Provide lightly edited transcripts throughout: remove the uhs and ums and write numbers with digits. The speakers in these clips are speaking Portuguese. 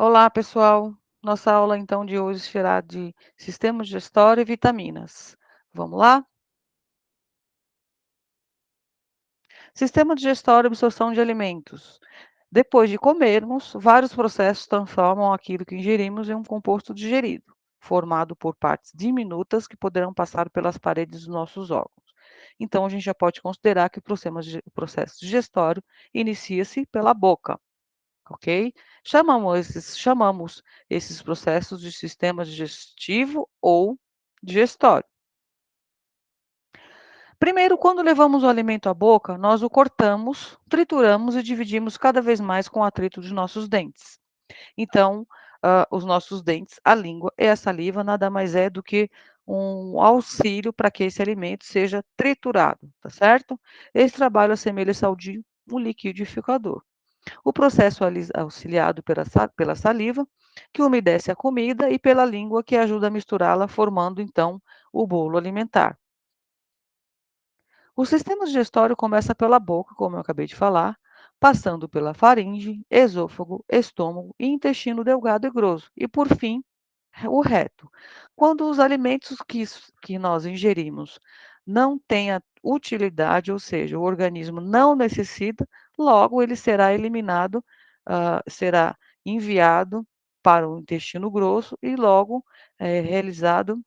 Olá, pessoal. Nossa aula então de hoje será de sistema digestório e vitaminas. Vamos lá? Sistema digestório e absorção de alimentos. Depois de comermos, vários processos transformam aquilo que ingerimos em um composto digerido, formado por partes diminutas que poderão passar pelas paredes dos nossos órgãos. Então, a gente já pode considerar que o processo digestório inicia-se pela boca. Ok? Chamamos esses processos de sistema digestivo ou digestório. Primeiro, quando levamos o alimento à boca, nós o cortamos, trituramos e dividimos cada vez mais com o atrito de nossos dentes. Então, os nossos dentes, a língua e a saliva nada mais é do que um auxílio para que esse alimento seja triturado, tá certo? Esse trabalho assemelha-se ao de um liquidificador. O processo auxiliado pela saliva, que umedece a comida, e pela língua, que ajuda a misturá-la, formando então o bolo alimentar. O sistema digestório começa pela boca, como eu acabei de falar, passando pela faringe, esôfago, estômago e intestino delgado e grosso, e por fim o reto. Quando os alimentos que nós ingerimos não têm a utilidade, ou seja, o organismo não necessita, logo ele será eliminado, será enviado para o intestino grosso e logo é realizado,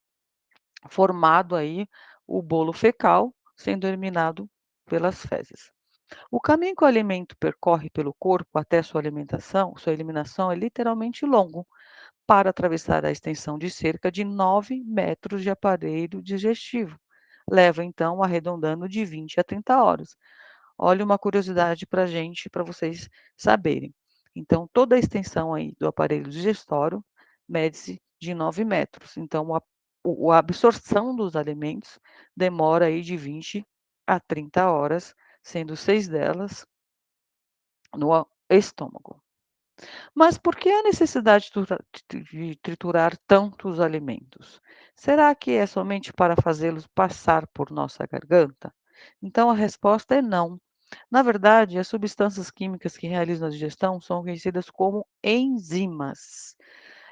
formado aí o bolo fecal, sendo eliminado pelas fezes. O caminho que o alimento percorre pelo corpo até sua eliminação é literalmente longo para atravessar a extensão de cerca de 9 metros de aparelho digestivo. Leva, então, arredondando de 20 a 30 horas. Olha uma curiosidade para gente, para vocês saberem. Então, toda a extensão aí do aparelho digestório mede-se de 9 metros. Então, a absorção dos alimentos demora aí de 20 a 30 horas, sendo 6 delas no estômago. Mas por que a necessidade de triturar tantos alimentos? Será que é somente para fazê-los passar por nossa garganta? Então a resposta é não. Na verdade, as substâncias químicas que realizam a digestão são conhecidas como enzimas.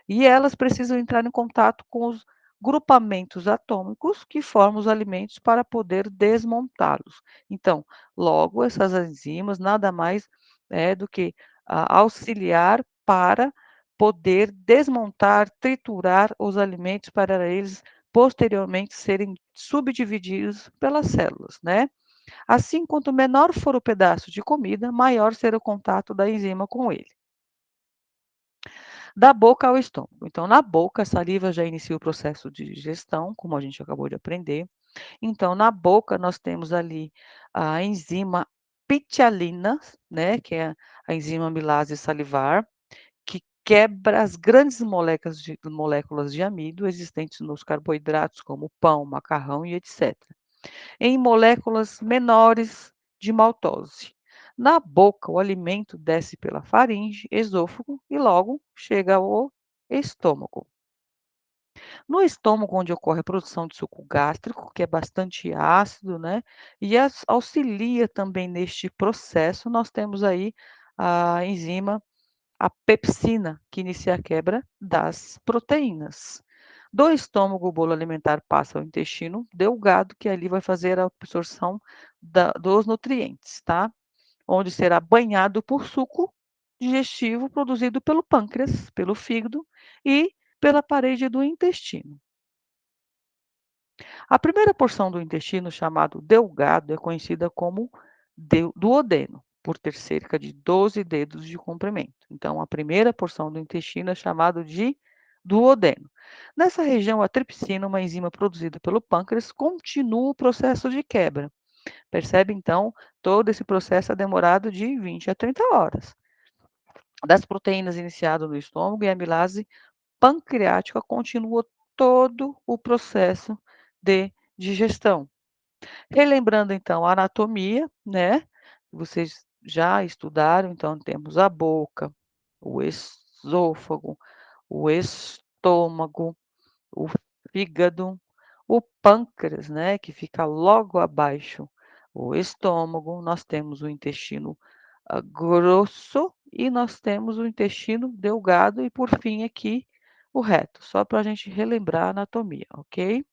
E elas precisam entrar em contato com os grupamentos atômicos que formam os alimentos para poder desmontá-los. Então, logo, essas enzimas nada mais é do que auxiliar para poder desmontar, triturar os alimentos para eles posteriormente serem subdivididos pelas células, né? Assim, quanto menor for o pedaço de comida, maior será o contato da enzima com ele. Da boca ao estômago. Então, na boca, a saliva já inicia o processo de digestão, como a gente acabou de aprender. Então, na boca, nós temos ali a enzima pitialina, né, que é a enzima amilase salivar, que quebra as grandes moléculas de amido existentes nos carboidratos, como pão, macarrão e etc., em moléculas menores de maltose. Na boca, o alimento desce pela faringe, esôfago e logo chega ao estômago. No estômago, onde ocorre a produção de suco gástrico, que é bastante ácido, né, e auxilia também neste processo, nós temos aí a enzima, a pepsina, que inicia a quebra das proteínas. Do estômago, o bolo alimentar passa ao intestino delgado, que ali vai fazer a absorção dos nutrientes, tá? Onde será banhado por suco digestivo produzido pelo pâncreas, pelo fígado e pela parede do intestino. A primeira porção do intestino, chamado delgado, é conhecida como duodeno, por ter cerca de 12 dedos de comprimento. Então, a primeira porção do intestino é chamado de duodeno. Nessa região, a tripsina, uma enzima produzida pelo pâncreas, continua o processo de quebra. Percebe, então, todo esse processo é demorado de 20 a 30 horas. Das proteínas iniciado no estômago, e a amilase pancreática continua todo o processo de digestão. Relembrando então a anatomia, né, vocês já estudaram, então temos a boca, o esôfago, o estômago, o fígado, o pâncreas, né, que fica logo abaixo o estômago, nós temos o intestino grosso e nós temos o intestino delgado e, por fim, aqui o reto, só para a gente relembrar a anatomia, ok?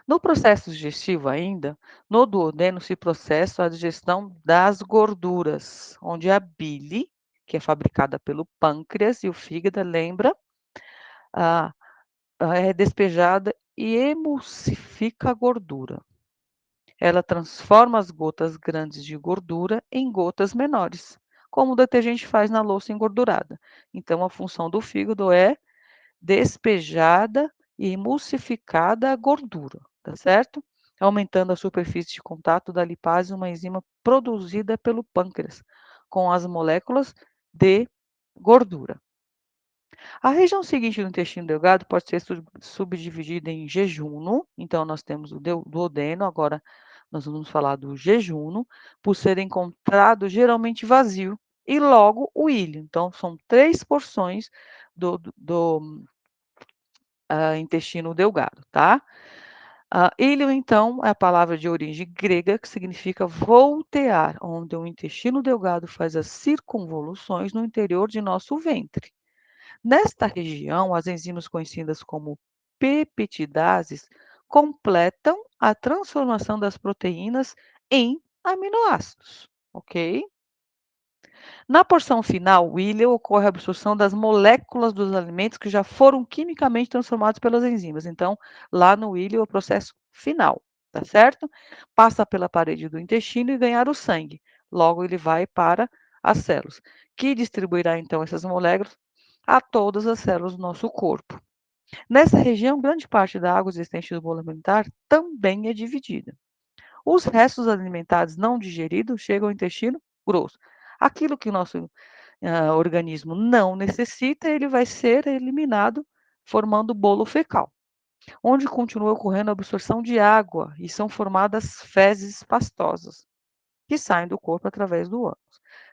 No processo digestivo ainda, no duodeno se processa a digestão das gorduras, onde a bile, que é fabricada pelo pâncreas e o fígado, lembra, ah, é despejada e emulsifica a gordura. Ela transforma as gotas grandes de gordura em gotas menores, como o detergente faz na louça engordurada. Então, a função do fígado é despejada e emulsificada a gordura, tá certo? Aumentando a superfície de contato da lipase, uma enzima produzida pelo pâncreas, com as moléculas de gordura. A região seguinte do intestino delgado pode ser subdividida em jejunum, então nós temos o duodeno, agora nós vamos falar do jejunum, por ser encontrado geralmente vazio, e logo o íleo. Então são 3 porções do intestino delgado, tá? Íleo, então, é a palavra de origem grega que significa voltear, onde o intestino delgado faz as circunvoluções no interior de nosso ventre. Nesta região, as enzimas conhecidas como peptidases completam a transformação das proteínas em aminoácidos, ok? Na porção final, o íleo, ocorre a absorção das moléculas dos alimentos que já foram quimicamente transformados pelas enzimas. Então, lá no íleo é o processo final, tá certo? Passa pela parede do intestino e ganhar o sangue. Logo, ele vai para as células, que distribuirá então essas moléculas a todas as células do nosso corpo. Nessa região, grande parte da água existente no bolo alimentar também é dividida. Os restos alimentares não digeridos chegam ao intestino grosso. Aquilo que o nosso organismo não necessita, ele vai ser eliminado, formando bolo fecal, onde continua ocorrendo a absorção de água e são formadas fezes pastosas, que saem do corpo através do ânus.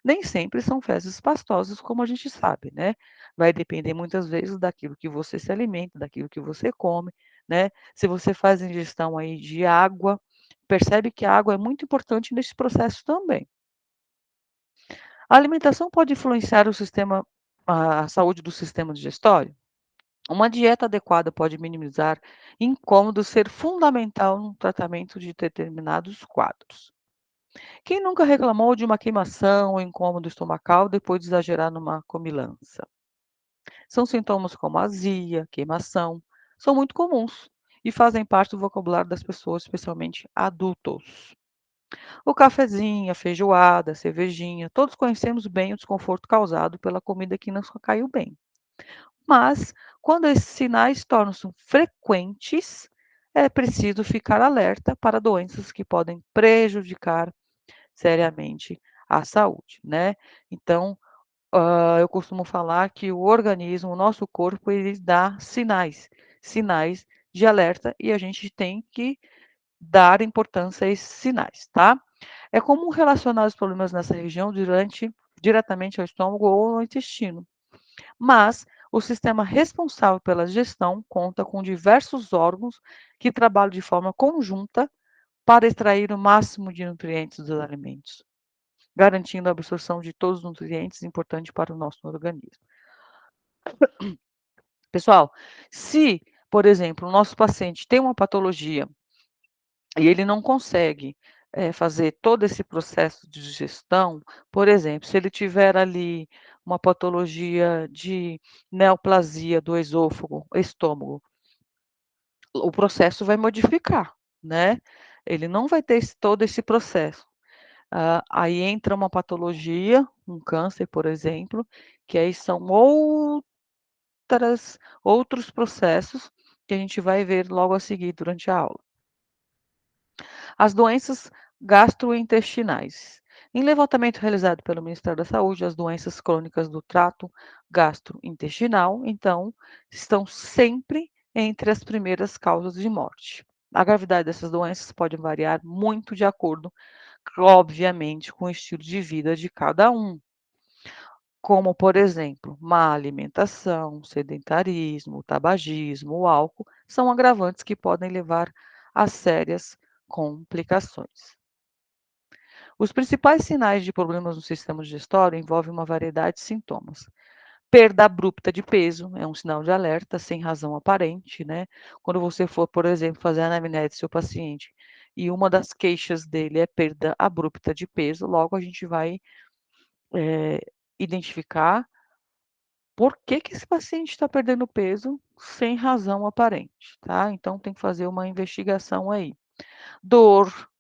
Nem sempre são fezes pastosas, como a gente sabe, né? Vai depender muitas vezes daquilo que você se alimenta, daquilo que você come, né? Se você faz ingestão aí de água, percebe que a água é muito importante nesse processo também. A alimentação pode influenciar a saúde do sistema digestório? Uma dieta adequada pode minimizar incômodos, ser fundamental no tratamento de determinados quadros. Quem nunca reclamou de uma queimação ou incômodo estomacal depois de exagerar numa comilança? São sintomas como azia, queimação, são muito comuns e fazem parte do vocabulário das pessoas, especialmente adultos. O cafezinho, a feijoada, a cervejinha, todos conhecemos bem o desconforto causado pela comida que não caiu bem. Mas, quando esses sinais tornam-se frequentes, é preciso ficar alerta para doenças que podem prejudicar seriamente a saúde, né. Então, eu costumo falar que o organismo, o nosso corpo, ele dá sinais de alerta e a gente tem que dar importância a esses sinais, tá. É comum relacionar os problemas nessa região diretamente ao estômago ou ao intestino, mas o sistema responsável pela digestão conta com diversos órgãos que trabalham de forma conjunta para extrair o máximo de nutrientes dos alimentos, garantindo a absorção de todos os nutrientes importantes para o nosso organismo. Pessoal, se, por exemplo, o nosso paciente tem uma patologia e ele não consegue, fazer todo esse processo de digestão, por exemplo, se ele tiver ali uma patologia de neoplasia do esôfago, estômago, o processo vai modificar, né, ele não vai ter todo esse processo. Aí entra uma patologia, um câncer, por exemplo, que aí são outros processos que a gente vai ver logo a seguir durante a aula. As doenças gastrointestinais. Em levantamento realizado pelo Ministério da Saúde, as doenças crônicas do trato gastrointestinal, então, estão sempre entre as primeiras causas de morte. A gravidade dessas doenças pode variar muito de acordo, obviamente, com o estilo de vida de cada um, como, por exemplo, má alimentação, sedentarismo, tabagismo, o álcool, são agravantes que podem levar a sérias complicações. Os principais sinais de problemas no sistema digestório envolvem uma variedade de sintomas. Perda abrupta de peso é um sinal de alerta, sem razão aparente, né? Quando você for, por exemplo, fazer a anamnese do seu paciente e uma das queixas dele é perda abrupta de peso, logo a gente vai eh, identificar por que que esse paciente está perdendo peso sem razão aparente, tá? Então tem que fazer uma investigação aí. Dor,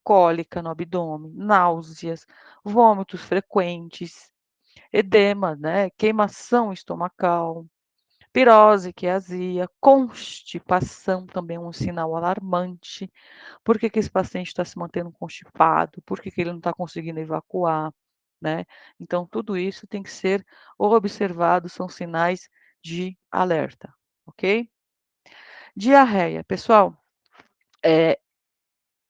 cólica no abdômen, náuseas, vômitos frequentes, edema, né, queimação estomacal, pirose, que é azia, constipação também é um sinal alarmante. Por que que esse paciente está se mantendo constipado? Por que que ele não está conseguindo evacuar, né? Então tudo isso tem que ser observado, são sinais de alerta, ok? Diarreia, pessoal, eh,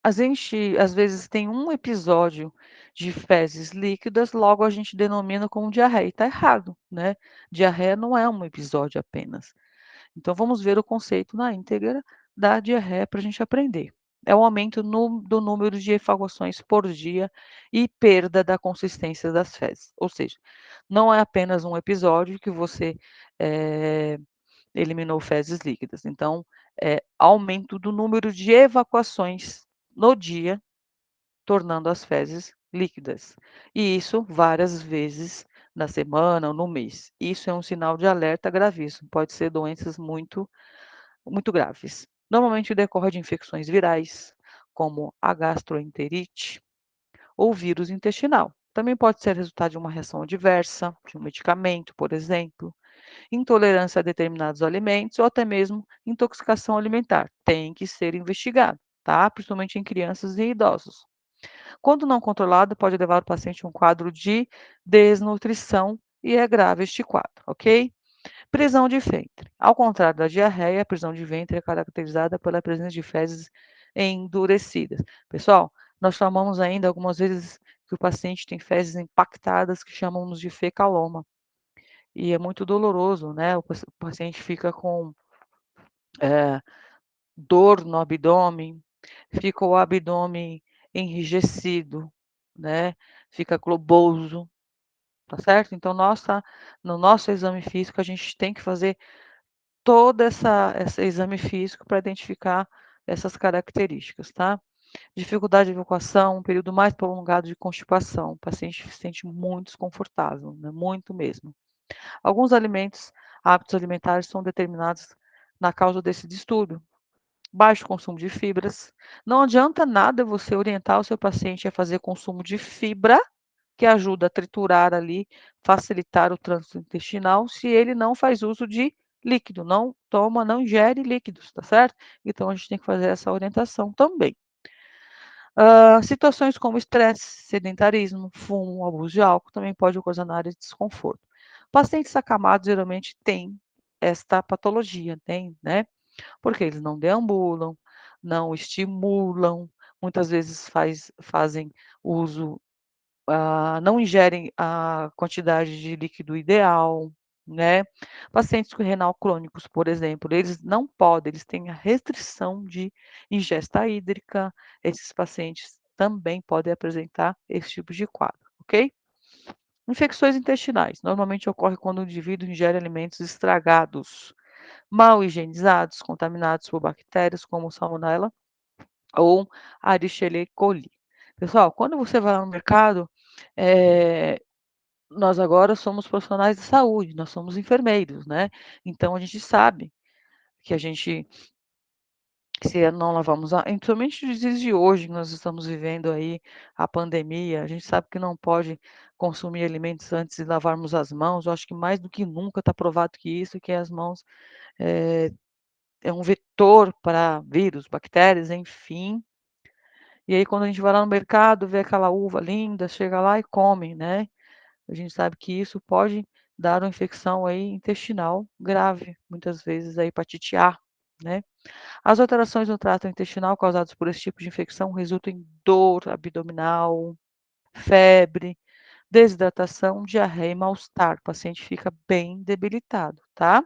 a gente às vezes tem um episódio de fezes líquidas, logo a gente denomina como diarreia, e tá errado, né? Diarreia não é um episódio apenas. Então vamos ver o conceito na íntegra da diarreia para a gente aprender. É o aumento do número de evacuações por dia e perda da consistência das fezes. Ou seja, não é apenas um episódio que você eliminou fezes líquidas. Então, é aumento do número de evacuações no dia, tornando as fezes líquidas. E isso várias vezes na semana ou no mês. Isso é um sinal de alerta gravíssimo. Pode ser doenças muito graves. Normalmente decorre de infecções virais, como a gastroenterite ou vírus intestinal. Também pode ser resultado de uma reação adversa, de um medicamento, por exemplo, intolerância a determinados alimentos ou até mesmo intoxicação alimentar. Tem que ser investigado, tá? Principalmente em crianças e idosos. Quando não controlado, pode levar o paciente a um quadro de desnutrição e é grave este quadro, ok? Prisão de ventre. Ao contrário da diarreia, a prisão de ventre é caracterizada pela presença de fezes endurecidas. Pessoal, nós chamamos ainda algumas vezes que o paciente tem fezes impactadas, que chamamos de fecaloma. E é muito doloroso, né? O paciente fica com eh, dor no abdômen, fica o abdômen enrijecido, né? Fica globoso, tá certo? Então, no nosso exame físico, a gente tem que fazer todo esse exame físico para identificar essas características, tá? Dificuldade de evacuação, um período mais prolongado de constipação, o paciente se sente muito desconfortável, né? Muito mesmo. Alguns hábitos alimentares são determinados na causa desse distúrbio. Baixo consumo de fibras. Não adianta nada você orientar o seu paciente a fazer consumo de fibra, que ajuda a triturar ali, facilitar o trânsito intestinal, se ele não faz uso de líquido, não toma, não ingere líquidos, tá certo? Então a gente tem que fazer essa orientação também. Situações como estresse, sedentarismo, fumo, abuso de álcool também pode ocasionar esse desconforto. Pacientes acamados geralmente têm esta patologia, tem, né? Porque eles não deambulam, não estimulam, muitas vezes fazem uso não ingerem a quantidade de líquido ideal, né. Pacientes com renal crônicos, por exemplo, eles não podem, eles têm a restrição de ingesta hídrica, esses pacientes também podem apresentar esse tipo de quadro, ok. Infecções intestinais, normalmente ocorre quando o indivíduo ingere alimentos estragados, mal higienizados, contaminados por bactérias como Salmonella ou Escherichia coli. Pessoal, quando você vai lá no mercado, eh, nós agora somos profissionais de saúde, nós somos enfermeiros, né. Então a gente sabe que a gente se não lavamos a principalmente nos dias de hoje, que nós estamos vivendo aí a pandemia, a gente sabe que não pode consumir alimentos antes de lavarmos as mãos. Eu acho que mais do que nunca está provado que isso, que as mãos, eh, é um vetor para vírus, bactérias, enfim. E aí quando a gente vai lá no mercado, vê aquela uva linda, chega lá e come, né. A gente sabe que isso pode dar uma infecção aí intestinal grave, muitas vezes a hepatite A, né. As alterações no trato intestinal causadas por esse tipo de infecção resultam em dor abdominal, febre, desidratação, diarreia e mal-estar. O paciente fica bem debilitado, tá.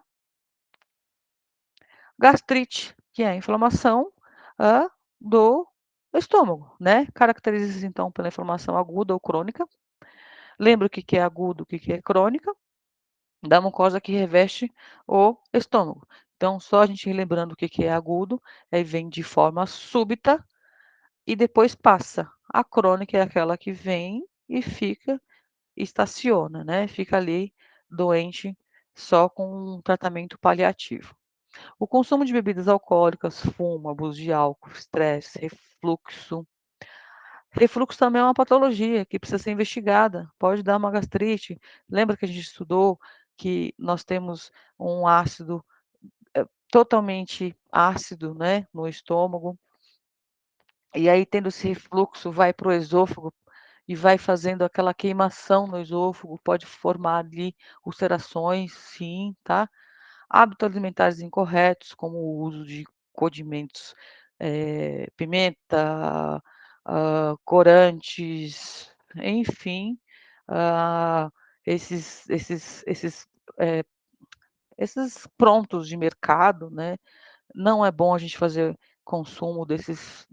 Gastrite, que é a inflamação, do o estômago, né. Caracteriza-se então pela inflamação aguda ou crônica. Lembra o que que é agudo, o que que é crônica? Da mucosa que reveste o estômago. Então, só a gente relembrando o que que é agudo, aí vem de forma súbita e depois passa. A crônica é aquela que vem e fica, estaciona, né, fica ali doente só com um tratamento paliativo. O consumo de bebidas alcoólicas, fumo, abuso de álcool, estresse, refluxo. Refluxo também é uma patologia que precisa ser investigada, pode dar uma gastrite. Lembra que a gente estudou que nós temos um ácido, totalmente ácido, né, no estômago, e aí tendo esse refluxo vai para o esôfago e vai fazendo aquela queimação no esôfago, pode formar ali ulcerações, sim, tá. Hábitos alimentares incorretos, como o uso de condimentos, pimenta, corantes, enfim, ah, eh, esses prontos de mercado, né, não é bom a gente fazer consumo desses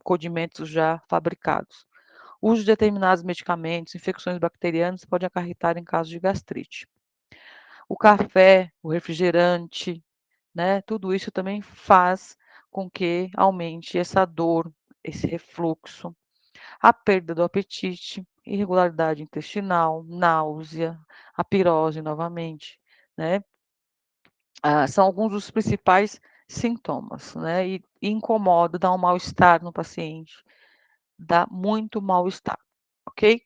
condimentos já fabricados. O uso de determinados medicamentos, infecções bacterianas pode acarretar em casos de gastrite. O café, o refrigerante, né, tudo isso também faz com que aumente essa dor, esse refluxo, a perda do apetite, irregularidade intestinal, náusea, a pirose novamente, né. São alguns dos principais sintomas, né, e incomoda, dá um mal-estar no paciente, dá muito mal-estar, ok?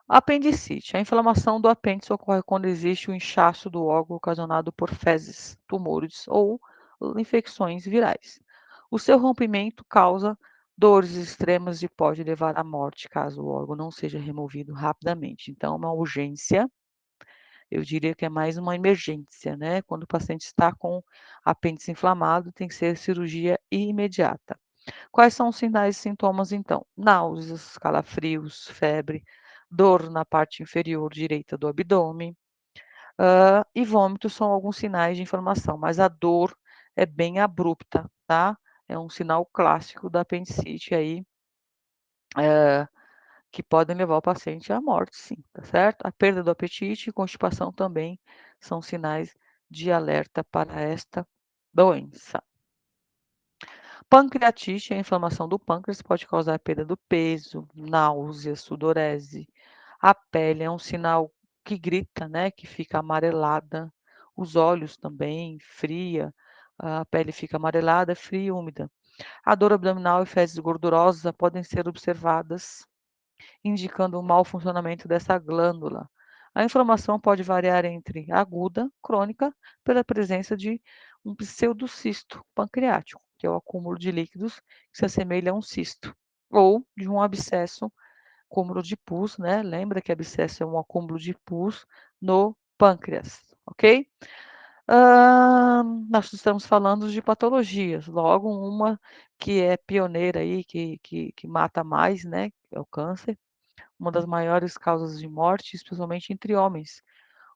Apendicite. A inflamação do apêndice ocorre quando existe o inchaço do órgão ocasionado por fezes, tumores ou infecções virais. O seu rompimento causa dores extremas e pode levar à morte caso o órgão não seja removido rapidamente. Então, é uma urgência, eu diria que é mais uma emergência, né? Quando o paciente está com apêndice inflamado, tem que ser cirurgia imediata. Quais são os sinais e sintomas então? Náuseas, calafrios, febre, dor na parte inferior direita do abdômen, e vômitos são alguns sinais de inflamação, mas a dor é bem abrupta, tá? É um sinal clássico da apendicite aí, eh, que podem levar o paciente à morte sim, tá certo? A perda do apetite e constipação também são sinais de alerta para esta doença. Pancreatite, a inflamação do pâncreas pode causar perda do peso, náusea, sudorese. A pele é um sinal que grita, né, que fica amarelada. Os olhos também, fria, a pele fica amarelada, fria e úmida. A dor abdominal e fezes gordurosas podem ser observadas, indicando o mau funcionamento dessa glândula. A inflamação pode variar entre aguda, crônica, pela presença de um pseudocisto pancreático, que é o acúmulo de líquidos que se assemelha a um cisto, ou de um abscesso, acúmulo de pus, né? Lembra que abscesso é um acúmulo de pus no pâncreas, ok? Nós estamos falando de patologias, logo uma que é pioneira aí, que mata mais, né? É o câncer, uma das maiores causas de morte, especialmente entre homens.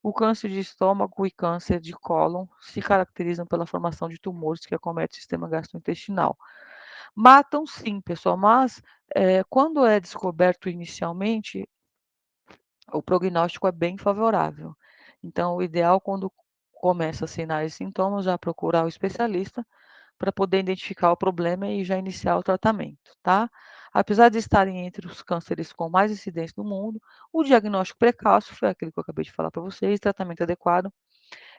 O câncer de estômago e câncer de cólon se caracterizam pela formação de tumores que acometem o sistema gastrointestinal. Matam sim, pessoal, mas, quando é descoberto inicialmente, o prognóstico é bem favorável. Então, o ideal quando começa sinais e sintomas, já procurar o especialista para poder identificar o problema e já iniciar o tratamento, tá? Apesar de estarem entre os cânceres com mais incidência no mundo, o diagnóstico precoce, foi aquele que eu acabei de falar para vocês, tratamento adequado,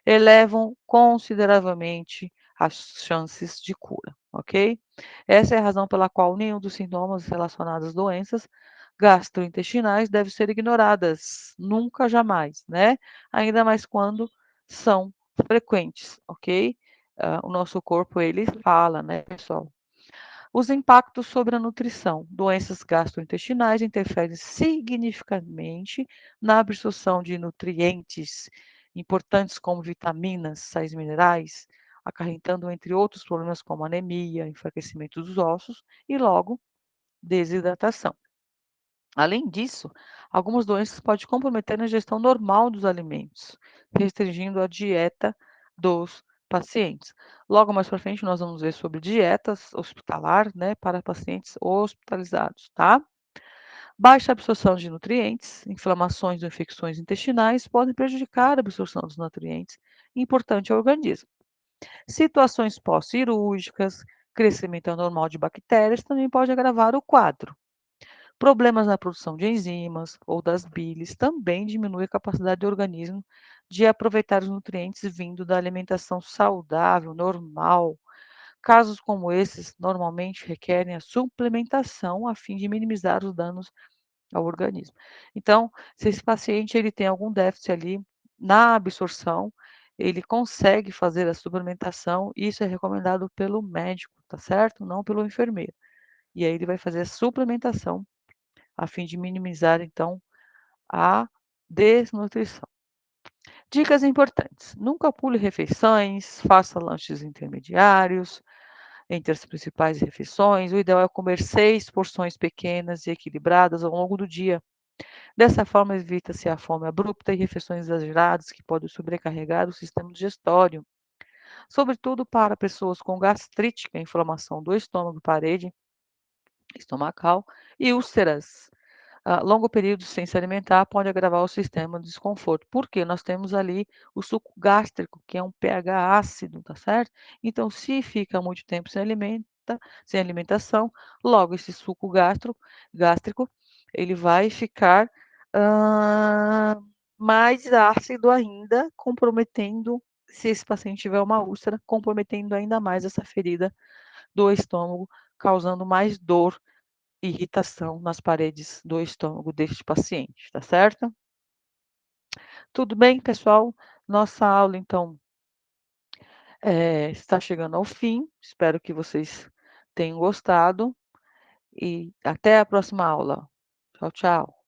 elevam consideravelmente as chances de cura, ok? Essa é a razão pela qual nenhum dos sintomas relacionados às doenças gastrointestinais deve ser ignoradas, nunca, jamais, né? Ainda mais quando são frequentes, ok? O nosso corpo, ele fala, né, pessoal? Os impactos sobre a nutrição. Doenças gastrointestinais interferem significativamente na absorção de nutrientes importantes como vitaminas, sais minerais, acarretando, entre outros problemas como anemia, enfraquecimento dos ossos e, logo, desidratação. Além disso, algumas doenças podem comprometer a ingestão normal dos alimentos, restringindo a dieta dos pacientes. Logo mais para frente nós vamos ver sobre dietas hospitalar, né, para pacientes hospitalizados, tá? Baixa absorção de nutrientes, inflamações ou infecções intestinais podem prejudicar a absorção dos nutrientes importante ao organismo. Situações pós-cirúrgicas, crescimento anormal de bactérias também pode agravar o quadro. Problemas na produção de enzimas ou das bilis também diminuem a capacidade do organismo de aproveitar os nutrientes vindo da alimentação saudável, normal. Casos como esses normalmente requerem a suplementação a fim de minimizar os danos ao organismo. Então, se esse paciente ele tem algum déficit ali na absorção, ele consegue fazer a suplementação, isso é recomendado pelo médico, tá certo? Não pelo enfermeiro. E aí ele vai fazer a suplementação a fim de minimizar, então, a desnutrição. Dicas importantes: nunca pule refeições, faça lanches intermediários entre as principais refeições. O ideal é comer 6 porções pequenas e equilibradas ao longo do dia. Dessa forma, evita-se a fome abrupta e refeições exageradas que podem sobrecarregar o sistema digestório, sobretudo para pessoas com gastrite, que é a inflamação do estômago, parede estomacal e úlceras. Longo período sem se alimentar pode agravar o sistema de desconforto, porque nós temos ali o suco gástrico, que é um pH ácido, tá certo? Então, se fica muito tempo sem alimentação, logo esse suco gástrico, ele vai ficar mais ácido ainda, comprometendo, se esse paciente tiver uma úlcera, comprometendo ainda mais essa ferida do estômago, causando mais dor, irritação nas paredes do estômago deste paciente, tá certo? Tudo bem, pessoal? Nossa aula, então, está chegando ao fim. Espero que vocês tenham gostado e até a próxima aula. Tchau, tchau.